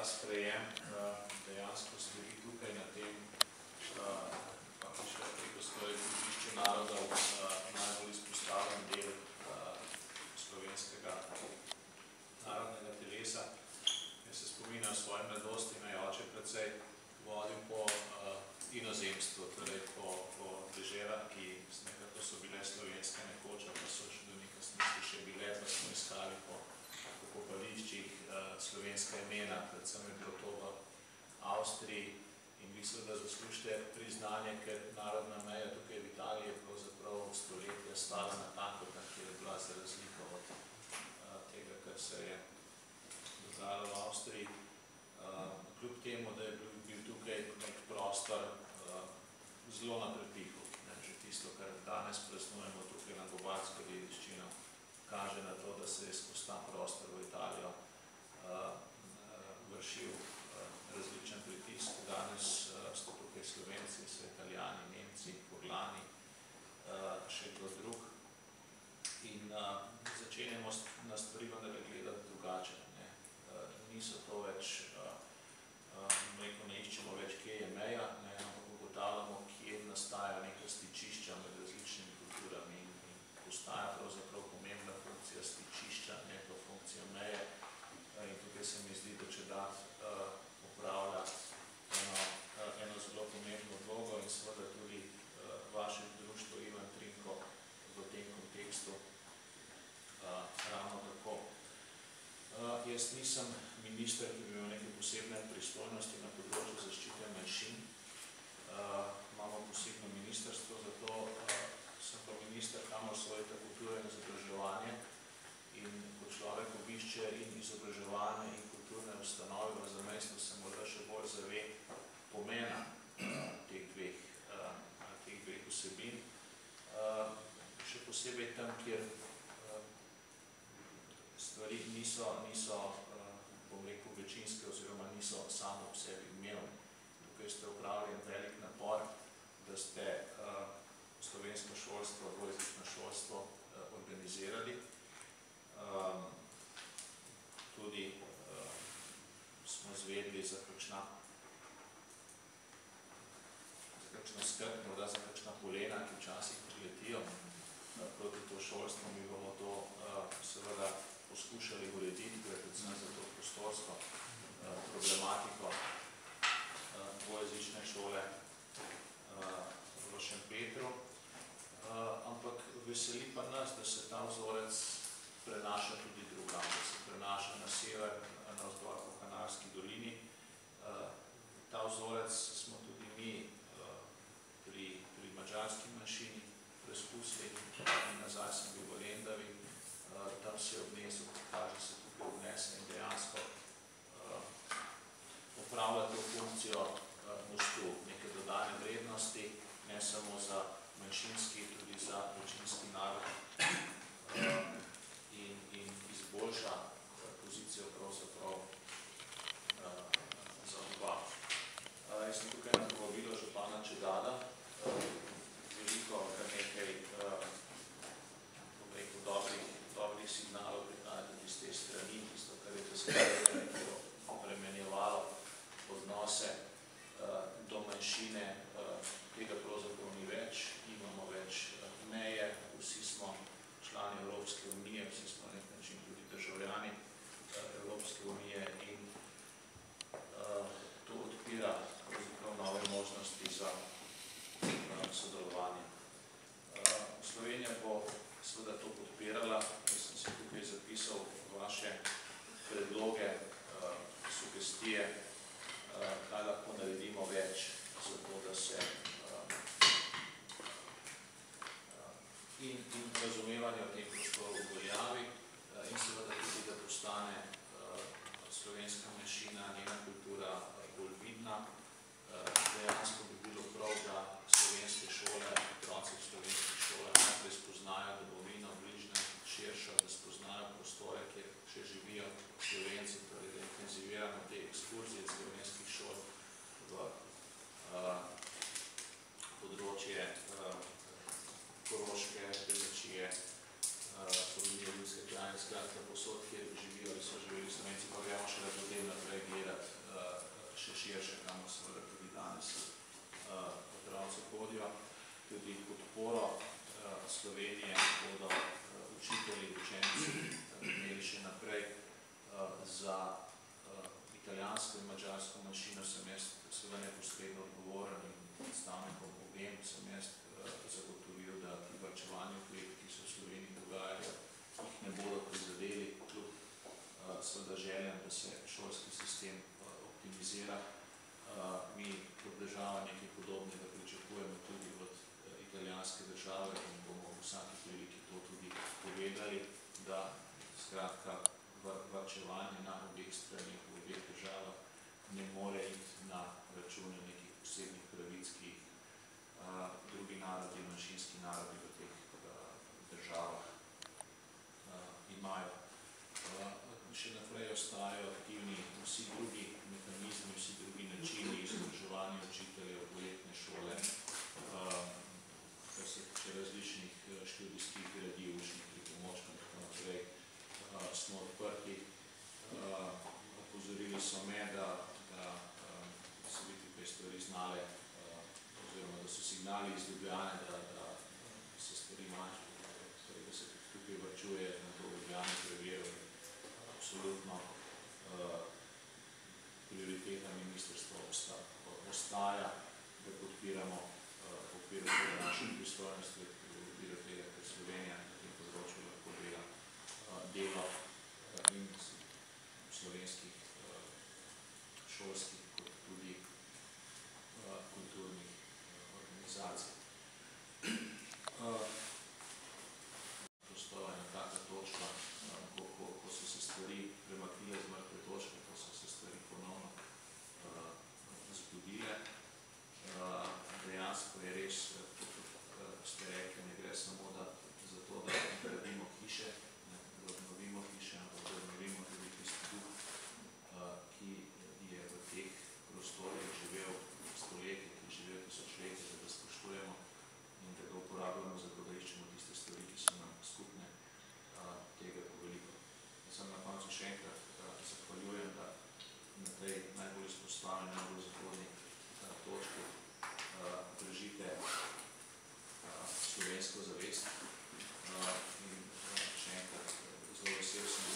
sprejem dejansko stoji tukaj na tem, faktično preko svoje križišče narodov, najbolj izpostavljen del slovenskega narodnega telesa. Jaz se spominjam v svoji mladosti, me je oče precej vodil po inozemstvu, torej po deželah, ki nekako so bile slovenske nekoč, pa so še do nekaj smislu še bile, pa smo iskali po pokopališčih slovenska imena, predvsem je bilo to v Avstriji in mislim, da zaslužite priznanje, ker narodna meja tukaj v Italiji je pravzaprav stoletja stala na tako, kjer je bila za razliko od tega, kar se je dogajalo v Avstriji. Kljub temu, da je bil tukaj nek prostor zelo na prepihu, že tisto, kar danes praznujemo tukaj na gobarsko dediščino, kaže na to, da se je skozi ta prostor v Italijo vršil različen pritisk. Danes so tukaj Slovenci, so Italijani, Nemci, Poglani, še kdo drug. In začenjamo na stvari vendar gledati drugače. Niso to več, ne iščemo več, kje je meja, ampak ugotavljamo, kje nastaja neka stičišča med različnimi kulturami in postaja pravzaprav pomembna funkcija stičišča, ne pa funkcija meje. In tukaj se mi zdi, da Čedad opravlja eno zelo pomembno vlogo in seveda tudi vaše društvo Ivan Trinko v tem kontekstu ravno tako. Jaz nisem minister, ki bi imel neke posebne pristojnosti na področju zaščite manjšin. Imamo posebno ministrstvo, zato sem pa minister, kamor sodita kultura in izobraževanje. In ko človek obišče in izobraževanje in kulturne ustanove v zamestju, se morda še bolj zave pomena teh dveh vsebin. Še posebej tam, kjer stvari niso, bom rekel, večinske oziroma niso samo v sebi umevne. Tukaj ste upravili velik napor, da ste slovensko šolstvo, dvojezično šolstvo organizirali. Tudi smo izvedli za kakšna skrb, morda za kakšna polena, ki včasih priletijo proti to šolstvo. Mi bomo to seveda poskušali urediti, predvsem za to prostorsko problematiko dvojezične šole v Šempetru. Ampak veseli pa nas, da se ta vzorec prenaša tudi drugam, da se prenaša na sever, navzgor po Kanarski dolini. Ta vzorec smo tudi mi pri madžarski manjšini preskusili in nazaj sem bil v Lendavi. Tam se je obnesel, kaže se tukaj obnese in dejansko opravlja to funkcijo mostu neke dodane vrednosti, ne samo za manjšinski, tudi za večinski narod in izboljša pozicijo pravzaprav za oba. Jaz sem tukaj na povabilo župana Čedada, veliko, kar nekaj dobrih signalov prihajati iz te strani, tisto, kar je to nekako premenjevalo odnose do manjšine, tega pravzaprav ni več, imamo več meje, vsi smo člani Evropske unije, vsi smo na nek način tudi državljani Evropske unije in to odpira nove možnosti za sodelovanje. Slovenija bo seveda to podpirala. Jaz sem se tukaj zapisal vaše predloge, sugestije, kaj lahko naredimo več, zato da se in razumevanje o tem prostoru uveljavi in seveda tudi, da postane slovenska manjšina, njena kultura bolj vidna. Dejansko bi bilo prav, da slovenske šole, otroci v slovenskih šolah najprej spoznajo domovino bližnjo, širšo, da spoznajo prostore, kjer še živijo Slovenci, torej da intenziviramo te ekskurzije slovenskih šol v področje Koroške, Belečije, Ljudske krajine, skratka posod, kjer živijo ali so živeli Slovenci, pa gremo še da potem naprej gledati Slovenije bodo učitelji, učenci imeli še naprej za italijansko in mađarsko manjšino, sem jaz seveda neposredno odgovoren in predstavnikom obem sem jaz zagotovil, da ti varčevalni ukrepi, ki se v Sloveniji dogajajo, jih ne bodo prizadeli, kljub seveda željam, da se šolski sistem optimizira. Mi kot država nekaj podobnega pričakujemo tudi od italijanske države in bomo v vsaki priliki to tudi povedali, da skratka varčevanje na obeh stranih, v obeh državah ne more iti na račune nekih posebnih pravic, ki jih drugi narodi, manjšinski narodi v teh državah imajo. Še naprej ostajajo aktivni vsi drugi mehanizmi, vsi drugi načini izobraževanja učiteljev, poletne šole, kar se tiče različnih študijskih gradiv, učnih pripomočkov in tako naprej, smo odprti. Opozorili so me, da so biti kaj stvari znale, oziroma da so signali iz Ljubljane, da se stvari manjše, da se tukaj varčuje, na to Ljubljane preveril. Absolutno prioriteta ministrstva ostaja, da podpiramo v okviru naših pristojnosti, v okviru tega, ker Slovenija na tem področju lahko dela delo in slovenskih šolskih kot tudi kulturnih organizacij. Prosto je taka točka, ko so se stvari premaknile z mrtve točke, ko so se stvari ponovno zgodile. Dejansko je res, kot ste rekli, ne gre samo za to, da gradimo hiše, da obnovimo hiše, ampak da obnovimo tudi tisti duh, ki je v teh prostorih živel stoletje, ki je živel tisočletje, da ga spoštujemo in da ga uporabljamo za to, da iščemo tiste stvari, ki so nam skupne, tega po veliko. Jaz sem na koncu še enkrat zahvaljujem, da na tej najbolj izpostavljeni, najbolj zahodni točki držite slovensko zavest in še enkrat zelo vesel sem,